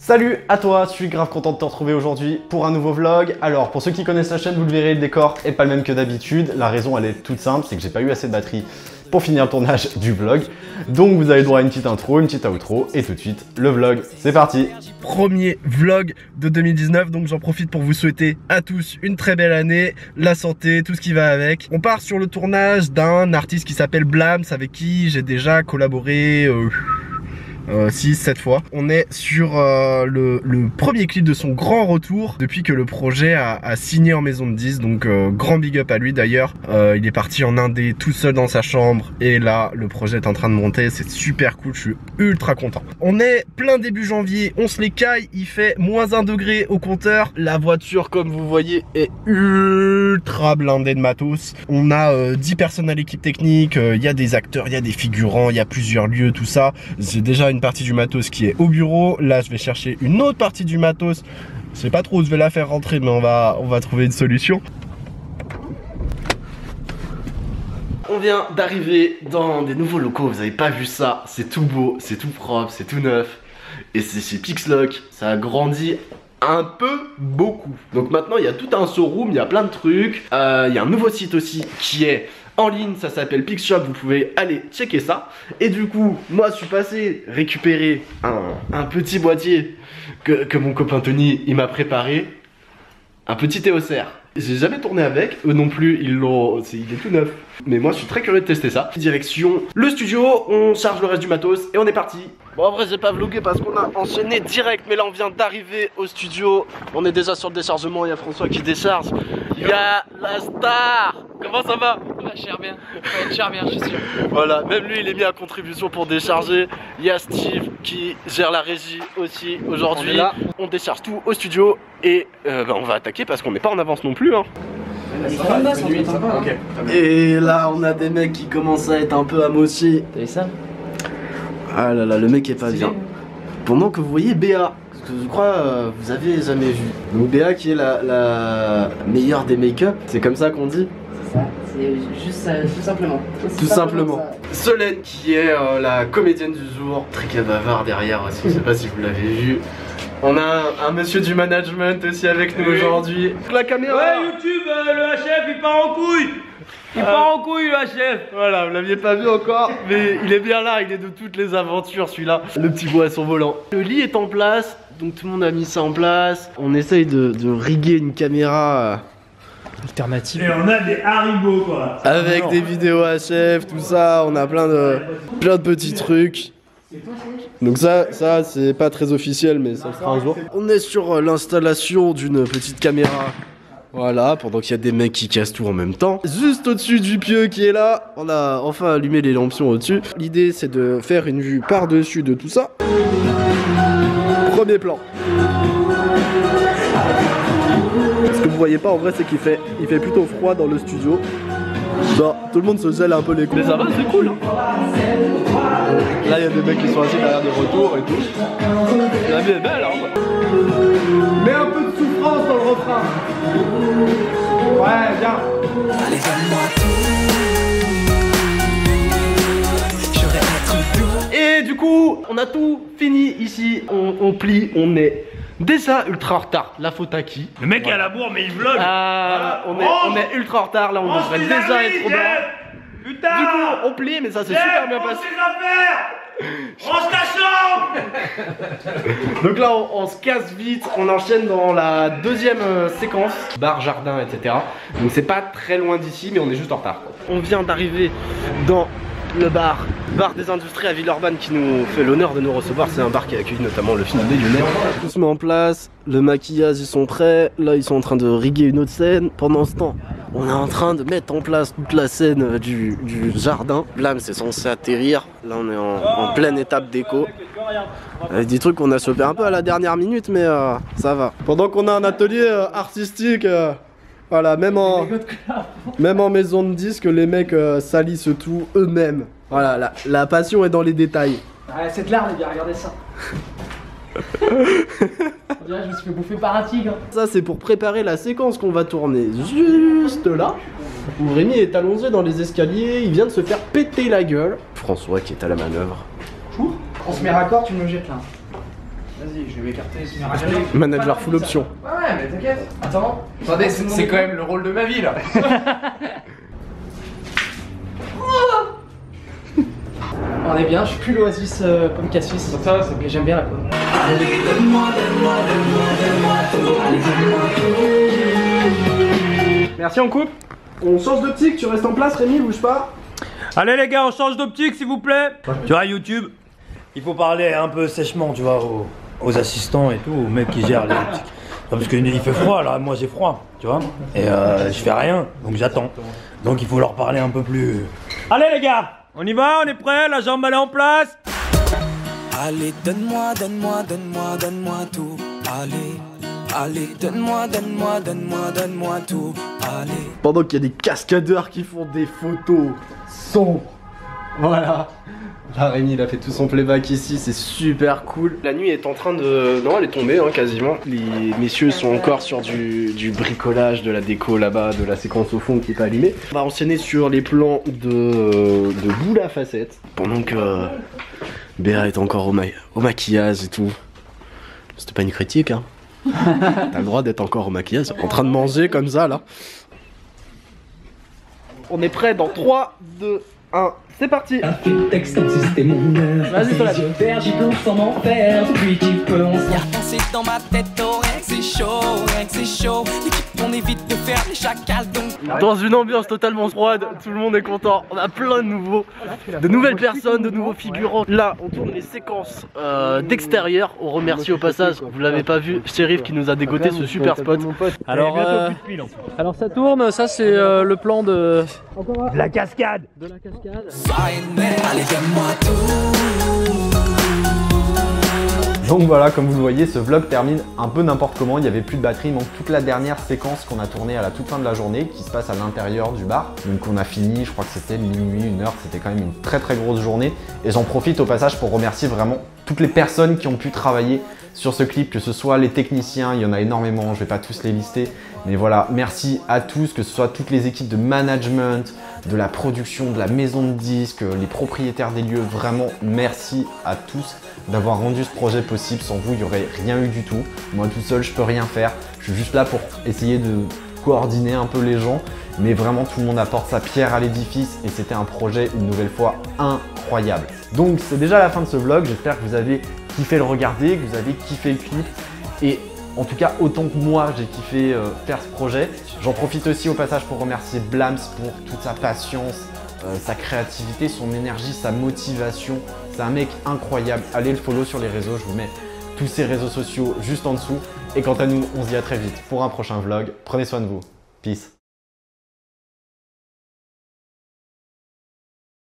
Salut à toi, je suis grave content de te retrouver aujourd'hui pour un nouveau vlog. Alors pour ceux qui connaissent la chaîne, vous le verrez, le décor est pas le même que d'habitude. La raison elle est toute simple, c'est que j'ai pas eu assez de batterie pour finir le tournage du vlog. Donc vous avez droit à une petite intro, une petite outro et tout de suite le vlog, c'est parti. Premier vlog de 2019, donc j'en profite pour vous souhaiter à tous une très belle année, la santé, tout ce qui va avec. On part sur le tournage d'un artiste qui s'appelle Blams, avec qui j'ai déjà collaboré 6-7 fois. On est sur le premier clip de son grand retour depuis que le projet a signé en maison de 10, donc grand big up à lui d'ailleurs. Il est parti en indé tout seul dans sa chambre et là le projet est en train de monter, c'est super cool, je suis ultra content. On est plein début janvier, on se les caille, il fait -1 degré au compteur. La voiture comme vous voyez est ultra blindée de matos. On a 10 personnes à l'équipe technique, il y a des acteurs, il y a des figurants, il y a plusieurs lieux, tout ça. J'ai déjà une partie du matos qui est au bureau. Là je vais chercher une autre partie du matos. Je sais pas trop où je vais la faire rentrer, mais on va trouver une solution. On vient d'arriver dans des nouveaux locaux, vous avez pas vu ça. C'est tout beau, c'est tout propre, c'est tout neuf. Et c'est chez Pixlock. Ça a grandi un peu beaucoup. Donc maintenant il y a tout un showroom, il y a plein de trucs. Il y a un nouveau site aussi qui est en ligne, ça s'appelle Pixshop, vous pouvez aller checker ça. Et du coup, moi je suis passé récupérer un petit boîtier que mon copain Tony il m'a préparé. Un petit Théocère. J'ai jamais tourné avec, eux non plus, il est tout neuf. Mais moi je suis très curieux de tester ça. Direction le studio, on charge le reste du matos et on est parti. Bon, en vrai j'ai pas vlogué parce qu'on a enchaîné direct, mais là on vient d'arriver au studio. On est déjà sur le déchargement, il y a François qui décharge. Il y a la star. Comment ça va? Ça va cher bien, ça va cher bien, je suis sûr. Voilà, même lui il est mis à contribution pour décharger. Il y a Steve qui gère la régie aussi aujourd'hui. On décharge tout au studio et on va attaquer parce qu'on n'est pas en avance non plus hein. Et là on a des mecs qui commencent à être un peu amochés. T'as vu ça? Ah là là, le mec est pas bien. Pendant que vous voyez Béa, que je crois vous avez jamais vu. Donc Béa qui est la meilleure des make-up, c'est comme ça qu'on dit? C'est ça, c'est juste tout simplement. Tout simplement. Solène qui est la comédienne du jour, très bavard derrière aussi, je sais pas si vous l'avez vu. On a un monsieur du management aussi avec nous aujourd'hui. La caméra. Ouais YouTube, le HF il part en couille. Il part en couille le HF. Voilà, vous l'aviez pas vu encore, mais il est bien là, il est de toutes les aventures celui-là. Le petit bois à son volant. Le lit est en place, donc tout le monde a mis ça en place. On essaye de riguer une caméra alternative. Et on a des haribots quoi. avec des vidéos HF, tout ça, on a plein de petits trucs. Donc ça c'est pas très officiel mais ça sera un jour. On est sur l'installation d'une petite caméra. Voilà, pendant qu'il y a des mecs qui cassent tout en même temps. Juste au-dessus du pieu qui est là, on a enfin allumé les lampions au-dessus. L'idée c'est de faire une vue par-dessus de tout ça. Premier plan. Ce que vous voyez pas en vrai c'est qu'il fait plutôt froid dans le studio. Bon, tout le monde se gèle un peu les coups. Mais ça va, c'est cool. Là, il y a des mecs qui sont assis derrière des retours et tout. La vie est belle, hein. Mets un peu de souffrance dans le refrain. Ouais, viens. Allez, donne-moi tout. Et du coup, on a tout fini ici. On plie, on est déjà ultra en retard. La faute à qui? Le mec est à la bourre mais il vlog. Ah, voilà. on est ultra en retard. Là, on devrait déjà être au bord. Putain. Du coup, on plie, mais ça s'est super bien passé. Range ta chambre. Donc là on se casse vite, on enchaîne dans la deuxième séquence, bar, jardin, etc. Donc c'est pas très loin d'ici mais on est juste en retard. On vient d'arriver dans le bar des Industries à Villeurbanne qui nous fait l'honneur de nous recevoir. C'est un bar qui accueille notamment le film des Lyonnais. Tout se met en place, le maquillage ils sont prêts, là ils sont en train de riguer une autre scène. Pendant ce temps, on est en train de mettre en place toute la scène du jardin. Là c'est censé atterrir, là on est en pleine étape déco. Avec des trucs qu'on a chopé un peu à la dernière minute mais ça va. Pendant qu'on a un atelier artistique, voilà, même en maison de disque, les mecs salissent tout eux-mêmes. Voilà, la passion est dans les détails. Ouais, c'est clair les gars, regardez ça. On dirait que je me suis fait bouffer par un tigre. Ça c'est pour préparer la séquence qu'on va tourner juste là, où Rémi est allongé dans les escaliers, il vient de se faire péter la gueule. François qui est à la manœuvre. On se met raccord, tu me jettes là. Vas-y, je vais m'écarter. Manager full option. Ouais, mais t'inquiète. Attends. Attendez, c'est quand même le rôle de ma vie là. On est bien, je suis plus l'Oasis pomme cassis. Ça, c'est que j'aime bien la pomme. Merci, on coupe. On change d'optique, tu restes en place, Rémi, bouge pas. Allez les gars, on change d'optique s'il vous plaît. Tu vois YouTube, il faut parler un peu sèchement, tu vois, aux assistants et tout, aux mecs qui gèrent les optiques. Parce qu'il fait froid là, moi j'ai froid, tu vois. Et je fais rien, donc j'attends. Donc il faut leur parler un peu plus. Allez les gars, on y va, on est prêts, la jambe elle est en place. Allez, donne-moi, donne-moi, donne-moi, donne-moi tout. Allez, allez, donne-moi, donne-moi, donne-moi, donne-moi tout. Allez. Pendant qu'il y a des cascadeurs qui font des photos sombres. Voilà. Là, Rémi, il a fait tout son playback ici, c'est super cool. La nuit est en train de... Non, elle est tombée, hein, quasiment. Les messieurs sont encore sur du bricolage, de la déco là-bas, de la séquence au fond qui est pas allumée. On va enchaîner sur les plans de boule à facettes. Pendant que Béa est encore au maquillage et tout. C'était pas une critique, hein. T'as le droit d'être encore au maquillage, en train de manger comme ça, là. On est prêt dans 3, 2, 1, c'est parti. Vas-y, toi là. J'y plonge sans m'en faire, depuis qu'il peut on s'y a pensé dans ma tête, oh rien que c'est chaud, rien que c'est chaud. L'équipe on évite de faire les chacals donc. Dans une ambiance totalement froide, tout le monde est content. On a plein de nouvelles personnes, de nouveaux figurants. Là, on tourne les séquences d'extérieur. On remercie au passage, vous l'avez pas vu, Shérif qui nous a dégoté ce super spot. Alors, ça tourne, ça c'est le plan de La cascade. Allez, donne-moi tout. Donc voilà, comme vous le voyez, ce vlog termine un peu n'importe comment, il n'y avait plus de batterie, il manque toute la dernière séquence qu'on a tournée à la toute fin de la journée, qui se passe à l'intérieur du bar. Donc on a fini, je crois que c'était minuit, 1h, c'était quand même une très grosse journée. Et j'en profite au passage pour remercier vraiment toutes les personnes qui ont pu travailler sur ce clip, que ce soit les techniciens, il y en a énormément, je vais pas tous les lister. Mais voilà, merci à tous, que ce soit toutes les équipes de management, de la production, de la maison de disques, les propriétaires des lieux, vraiment merci à tous d'avoir rendu ce projet possible. Sans vous, il n'y aurait rien eu du tout. Moi tout seul, je peux rien faire. Je suis juste là pour essayer de coordonner un peu les gens. Mais vraiment, tout le monde apporte sa pierre à l'édifice et c'était un projet, une nouvelle fois, incroyable. Donc, c'est déjà la fin de ce vlog. J'espère que vous avez kiffé le regarder, que vous avez kiffé le clip. Et en tout cas, autant que moi, j'ai kiffé faire ce projet. J'en profite aussi au passage pour remercier Blams pour toute sa patience, sa créativité, son énergie, sa motivation. C'est un mec incroyable. Allez le follow sur les réseaux, je vous mets tous ses réseaux sociaux juste en dessous. Et quant à nous, on se dit à très vite pour un prochain vlog. Prenez soin de vous. Peace.